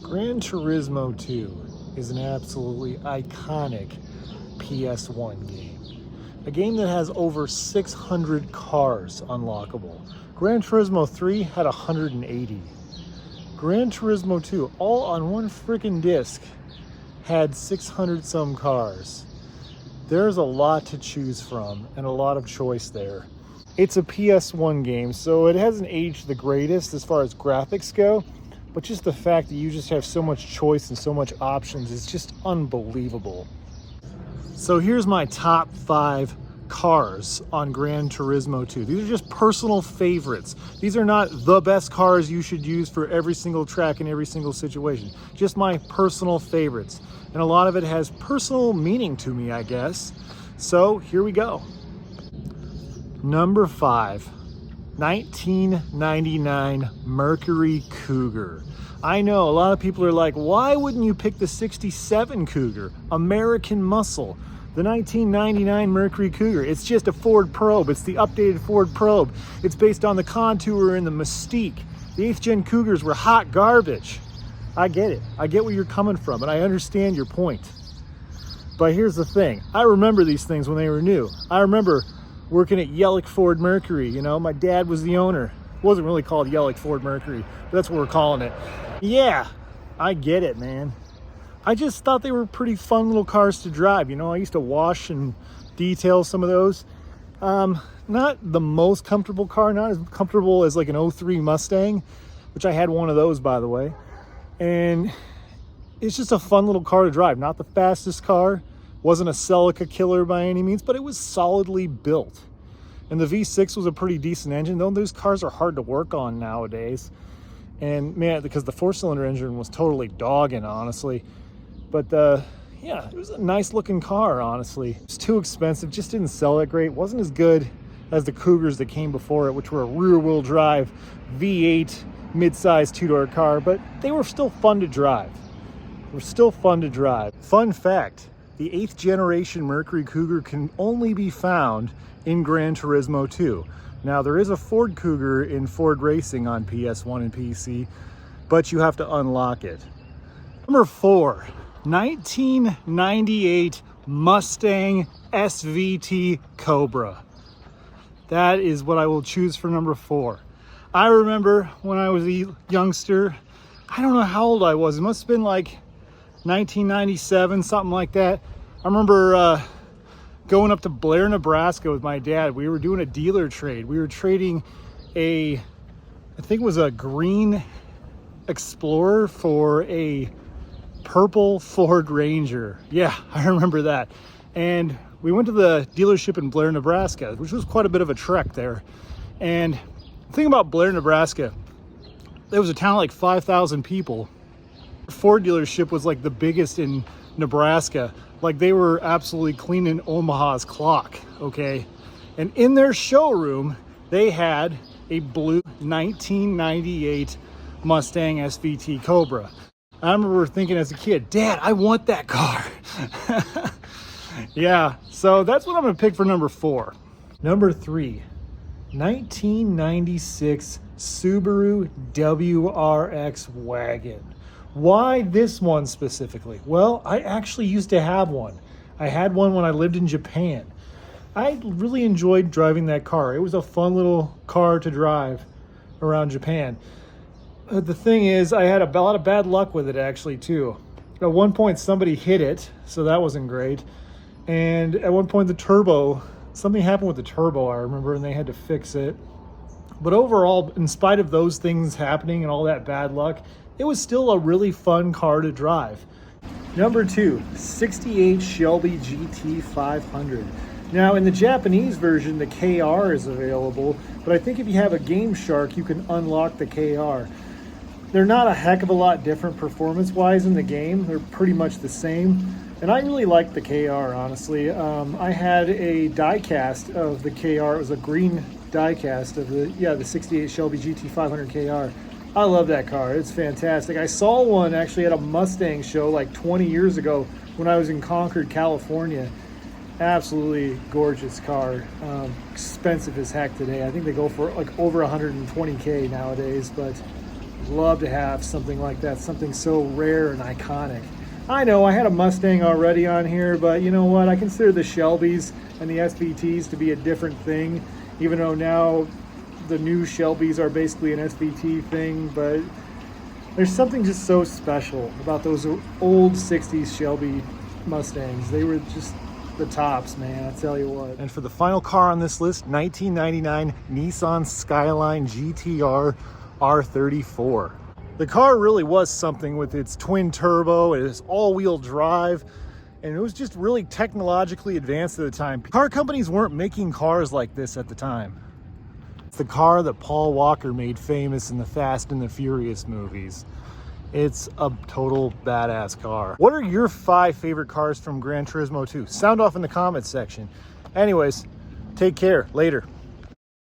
Gran Turismo 2 is an absolutely iconic PS1 game. A game that has over 600 cars unlockable. Gran Turismo 3 had 180. Gran Turismo 2, all on one freaking disc, had 600 some cars. There's a lot to choose from and a lot of choice there. It's a PS1 game, so it hasn't aged the greatest as far as graphics go, but just the fact that you just have so much choice and so much options is just unbelievable. So here's my top 5 cars on Gran Turismo 2. These are just personal favorites. These are not the best cars you should use for every single track in every single situation. Just my personal favorites. And a lot of it has personal meaning to me, I guess. So here we go. Number 5. 1999 Mercury Cougar. I know a lot of people are like, why wouldn't you pick the 67 Cougar? American muscle. The 1999 Mercury Cougar. It's just a Ford Probe. It's the updated Ford Probe. It's based on the Contour and the Mystique. The 8th gen Cougars were hot garbage. I get it. I get where you're coming from, and I understand your point. But here's the thing. I remember these things when they were new. I remember working at Yellick Ford Mercury. You know, my dad was the owner. It wasn't really called Yellick Ford Mercury, but that's what we're calling it. Yeah, I get it, man. I just thought they were pretty fun little cars to drive. You know, I used to wash and detail some of those. Not the most comfortable car, not as comfortable as like an 03 Mustang, which I had one of those, by the way. And it's just a fun little car to drive. Not the fastest car. Wasn't a Celica killer by any means, but it was solidly built. And the V6 was a pretty decent engine, though those cars are hard to work on nowadays. And man, because the 4-cylinder engine was totally dogging, honestly. But yeah, it was a nice looking car, honestly. It was too expensive, just didn't sell that great. Wasn't as good as the Cougars that came before it, which were a rear-wheel drive V8 mid-size 2-door car, but they were still fun to drive. They were still fun to drive. Fun fact, the 8th generation Mercury Cougar can only be found in Gran Turismo 2. Now, there is a Ford Cougar in Ford Racing on PS1 and PC, but you have to unlock it. Number 4, 1998 Mustang SVT Cobra. That is what I will choose for number 4. I remember when I was a youngster, I don't know how old I was. It must have been like 1997, something like that. I remember going up to Blair, Nebraska with my dad. We were doing a dealer trade. We were trading I think it was a green Explorer for a purple Ford Ranger. Yeah, I remember that. And we went to the dealership in Blair, Nebraska, which was quite a bit of a trek there. And the thing about Blair, Nebraska, there was a town of like 5,000 people. Ford dealership was like the biggest in Nebraska. Like they were absolutely cleaning Omaha's clock, okay? And in their showroom, they had a blue 1998 Mustang SVT Cobra. I remember thinking as a kid, Dad, I want that car. Yeah, so that's what I'm gonna pick for number 4. Number 3, 1996 Subaru WRX wagon. Why this one specifically? Well, I actually used to have one. I had one when I lived in Japan. I really enjoyed driving that car. It was a fun little car to drive around Japan. The thing is, I had a lot of bad luck with it actually too. At one point somebody hit it, so that wasn't great. And at one point something happened with the turbo, I remember, and they had to fix it. But overall, in spite of those things happening and all that bad luck, it was still a really fun car to drive. Number 2, 68 Shelby GT 500. Now, in the Japanese version, the KR is available, but I think if you have a Game Shark, you can unlock the KR. They're not a heck of a lot different performance-wise in the game. They're pretty much the same. And I really like the KR, honestly. I had a die-cast of the KR. It was a green die-cast of the 68 Shelby GT 500 KR. I love that car. It's fantastic. I saw one actually at a Mustang show like 20 years ago when I was in Concord, California. Absolutely gorgeous car. Expensive as heck today. I think they go for like over 120K nowadays, but Love to have something like that, something so rare and iconic. I know I had a Mustang already on here, but you know what? I consider the Shelbys and the SVTs to be a different thing, even though now the new Shelbys are basically an SVT thing, but there's something just so special about those old 60s Shelby Mustangs. They were just the tops, man, I tell you what. And for the final car on this list, 1999 Nissan Skyline GTR R34. The car really was something with its twin turbo, its all-wheel drive, and it was just really technologically advanced at the time. Car companies weren't making cars like this at the time. It's the car that Paul Walker made famous in the Fast and the Furious movies. It's a total badass car. What are your 5 favorite cars from Gran Turismo 2? Sound off in the comments section. Anyways, take care. Later.